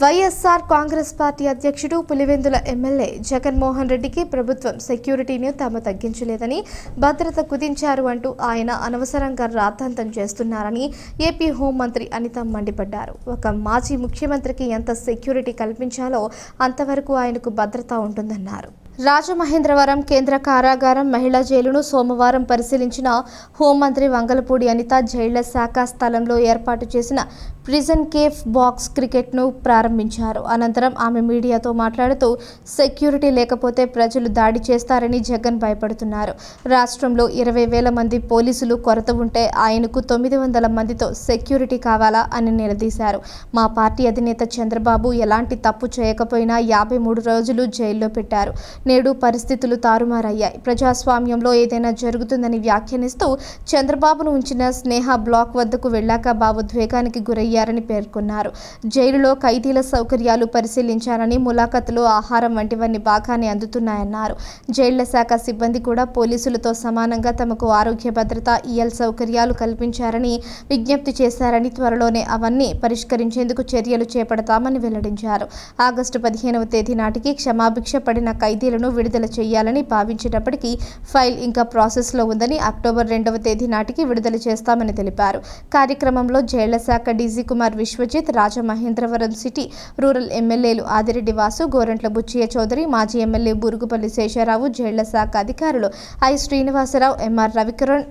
YSR Congress party అధ్యక్షుడు Pulivendula MLA Jaganmohan రెడ్డికి ప్రభుత్వం సెక్యూరిటీని తాము తగ్గించలేదని, భద్రత కుదించారు అంటూ ఆయన అనవసరంగా రాద్ధాంతం చేస్తున్నారని ఏపీ హోంమంత్రి అనిత మండిపడ్డారు. ఒక మాజీ ముఖ్యమంత్రికి ఎంత సెక్యూరిటీ కల్పించాలో అంతవరకు ఆయనకు భద్రత ఉంటుందన్నారు. రాజమహేంద్రవరం కేంద్ర కారాగారం మహిళా జైలును సోమవారం పరిశీలించిన హోంమంత్రి వంగలపూడి అనిత జైళ్ల శాఖ స్థలంలో ఏర్పాటు చేసిన ప్రిజన్ కేఫ్ బాక్స్ క్రికెట్ను ప్రారంభించారు. అనంతరం ఆమె మీడియాతో మాట్లాడుతూ సెక్యూరిటీ లేకపోతే ప్రజలు దాడి చేస్తారని జగన్ భయపడుతున్నారు. రాష్ట్రంలో 20,000 మంది పోలీసులు కొరత ఉంటే ఆయనకు 900 మందితో సెక్యూరిటీ కావాలా అని నిలదీశారు. మా పార్టీ అధినేత చంద్రబాబు ఎలాంటి తప్పు చేయకపోయినా 53 రోజులు జైల్లో పెట్టారు. నేడు పరిస్థితులు తారుమారయ్యాయి. ప్రజాస్వామ్యంలో ఏదైనా జరుగుతుందని వ్యాఖ్యానిస్తూ చంద్రబాబును ఉంచిన స్నేహ బ్లాక్ వద్దకు వెళ్లాక భావోద్వేగానికి గురయ్యారని పేర్కొన్నారు. జైలులో ఖైదీల సౌకర్యాలు పరిశీలించారని, ములాఖతులు, ఆహారం వంటివన్నీ బాగానే అందుతున్నాయన్నారు. జైళ్ల శాఖ సిబ్బంది కూడా పోలీసులతో సమానంగా తమకు ఆరోగ్య భద్రత, ఈఎల్ సౌకర్యాలు కల్పించారని విజ్ఞప్తి చేశారని, త్వరలోనే అవన్నీ పరిష్కరించేందుకు చర్యలు చేపడతామని వెల్లడించారు. ఆగస్టు 15వ తేదీ నాటికి క్షమాభిక్ష పడిన ఖైదీలను విడుదల చేయాలని భావించేటప్పటికీ ఫైల్ ఇంకా ప్రాసెస్లో ఉందని, అక్టోబర్ 2వ తేదీ నాటికి విడుదల చేస్తామని తెలిపారు. కార్యక్రమంలో జైళ్ల శాఖ DG Kumar Vishwajit, Rajamahendravaram city rural ఎమ్మెల్యేలు ఆదిరెడ్డి వాసు, గోరంట్ల బుచ్చయ్య చౌదరి, మాజీ ఎమ్మెల్యే బూరుగుపల్లి శేషారావు, జైళ్ల శాఖ అధికారులు I Srinivasarao, MR Ravikiran,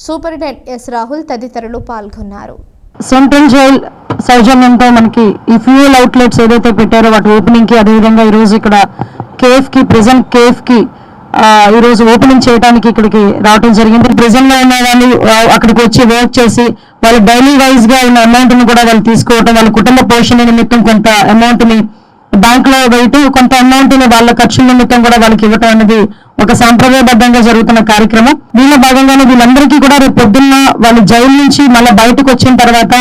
superintendent S Rahul తదితరులు పాల్గొన్నారు. సెంట్రల్ జైల్ సౌజన్యంతో మనకి ఈ ఫ్యూయల్ అవుట్లెట్స్ ఏదైతే పెట్టారో వాటి ఓపెనింగ్ కి, అదేవిధంగా ఈరోజు ఇక్కడ కేఫ్ కి, ప్రిజన్ కేఫ్ కి ఈరోజు ఓపెనింగ్ చేయడానికి ఇక్కడికి రావడం జరిగింది. ప్రిజన్ లో ఉన్న వాళ్ళు అక్కడికి వచ్చి వర్క్ చేసి వాళ్ళు డైలీ వైజ్ గా ఉన్న అమౌంట్ ని కూడా వాళ్ళు తీసుకోవటం, వాళ్ళ కుటుంబ పోషణ నిమిత్తం కొంత అమౌంట్ ని బ్యాంక్ లో వేయటం, కొంత అమౌంట్ ని వాళ్ళ ఖర్చుల నిమిత్తం కూడా వాళ్ళకి ఇవ్వటం అనేది ఒక సాంప్రదాయబద్ధంగా జరుగుతున్న కార్యక్రమం. దీనిలో భాగంగానే వీళ్ళందరికీ కూడా రేపు పొద్దున్న వాళ్ళు జైలు నుంచి మళ్ళీ బయటకు వచ్చిన తర్వాత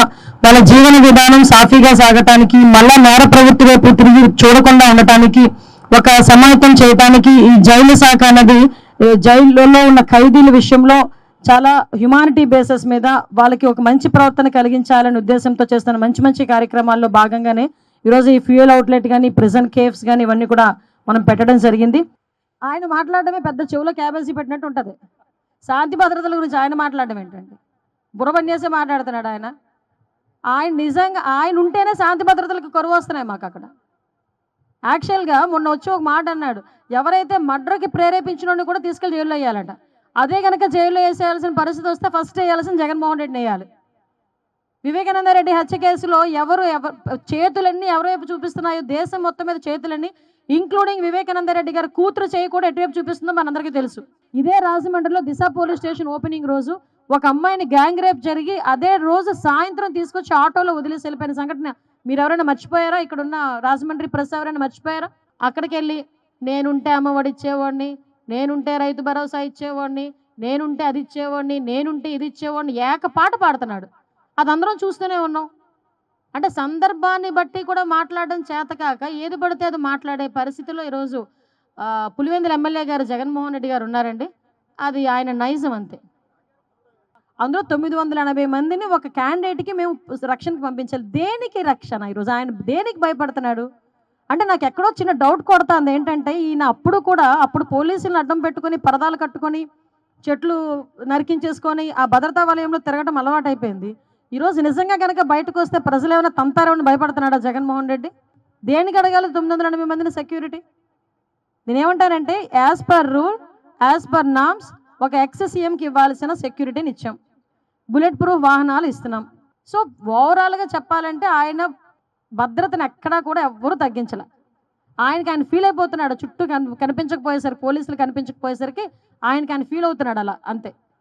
వాళ్ళ జీవన విధానం సాఫీగా సాగటానికి, మళ్ళా నేర ప్రవృత్తి వైపు తిరిగి చూడకుండా ఉండటానికి, ఒక సమాయత్తం చేయడానికి ఈ జైలు శాఖ అనేది జైల్లో ఉన్న ఖైదీల విషయంలో చాలా హ్యుమానిటీ బేసిస్ మీద వాళ్ళకి ఒక మంచి ప్రవర్తన కలిగించాలనే ఉద్దేశంతో చేస్తున్న మంచి కార్యక్రమాల్లో భాగంగానే ఈరోజు ఈ ఫ్యూయల్ అవుట్లెట్ కానీ, ప్రిజన్ కేఫ్స్ కానీ ఇవన్నీ కూడా మనం పెట్టడం జరిగింది. ఆయన మాట్లాడడమే పెద్ద చెవులో క్యాబేజీ పెట్టినట్టు ఉంటుంది. శాంతి భద్రతల గురించి ఆయన మాట్లాడడం ఏంటండి? బుర్రబన్యేసే మాట్లాడుతున్నాడు ఆయన. ఆయన నిజంగా ఆయన ఉంటేనే శాంతి భద్రతలకు కరువు వస్తున్నాయి మాకు అక్కడ. యాక్చువల్గా మొన్న వచ్చి ఒక మాట అన్నాడు, ఎవరైతే మర్డర్కి ప్రేరేపించినోడిని కూడా తీసుకెళ్ళి జైల్లో వేయాలట. అదే కనుక జైల్లో వేసేయాల్సిన పరిస్థితి వస్తే ఫస్ట్ వేయాల్సిన జగన్మోహన్ రెడ్డిని వేయాలి. వివేకానంద రెడ్డి హత్య కేసులో చేతులన్నీ ఎవరివైపు చూపిస్తున్నాయో, దేశం మొత్తం మీద చేతులన్నీ, ఇంక్లూడింగ్ వివేకానంద రెడ్డి గారి కూతురు చేయి కూడా ఎటువైపు చూపిస్తుందో మనందరికీ తెలుసు. ఇదే రాజమండ్రిలో దిశ పోలీస్ స్టేషన్ ఓపెనింగ్ రోజు ఒక అమ్మాయిని గ్యాంగ్ రేప్ జరిగి అదే రోజు సాయంత్రం తీసుకొచ్చి ఆటోలో వదిలేసి వెళ్ళిపోయిన సంఘటన మీరు ఎవరైనా మర్చిపోయారా? ఇక్కడున్న రాజమండ్రి ప్రెస్ ఎవరైనా మర్చిపోయారా? అక్కడికి వెళ్ళి నేనుంటే అమ్మఒడి ఇచ్చేవాడిని, నేనుంటే రైతు భరోసా ఇచ్చేవాడిని, నేనుంటే అది ఇచ్చేవాడిని, నేనుంటే ఇది ఇచ్చేవాడిని, ఏకపాట పాడుతున్నాడు. అది అందరం చూస్తూనే ఉన్నాం. అంటే సందర్భాన్ని బట్టి కూడా మాట్లాడడం చేతకాక ఏది పడితే అది మాట్లాడే పరిస్థితిలో ఈరోజు పులివెందుల ఎమ్మెల్యే గారు జగన్మోహన్ రెడ్డి గారు ఉన్నారండి. అది ఆయన నైజం అంతే. అందులో 980 మందిని ఒక క్యాండిడేట్కి మేము రక్షణకి పంపించాలి. దేనికి రక్షణ? ఈరోజు ఆయన దేనికి భయపడుతున్నాడు అంటే నాకు ఎక్కడో చిన్న డౌట్ కొడుతుంది. ఏంటంటే ఈయన అప్పుడు పోలీసులను అడ్డం పెట్టుకొని, పరదాలు కట్టుకొని, చెట్లు నరికించేసుకొని ఆ భద్రతా వలయంలో తిరగడం అలవాటు అయిపోయింది. ఈరోజు నిజంగా కనుక బయటకు వస్తే ప్రజలు ఏమైనా తంతారేమని భయపడుతున్నాడా జగన్మోహన్ రెడ్డి? దేనికి అడగాలి 980 మందిని సెక్యూరిటీ? నేనేమంటానంటే as per rule, as per norms ఒక ఎక్స్ సీఎంకి ఇవ్వాల్సిన సెక్యూరిటీని ఇచ్చాం, బుల్లెట్ ప్రూఫ్ వాహనాలు ఇస్తున్నాం. సో ఓవరాల్గా చెప్పాలంటే ఆయన భద్రతను ఎక్కడా కూడా ఎవ్వరూ తగ్గించలే. ఆయన ఫీల్ అయిపోతున్నాడు. చుట్టూ కనిపించకపోయేసరికి, పోలీసులు కనిపించకపోయేసరికి ఆయన ఫీల్ అవుతున్నాడు అలా అంతే.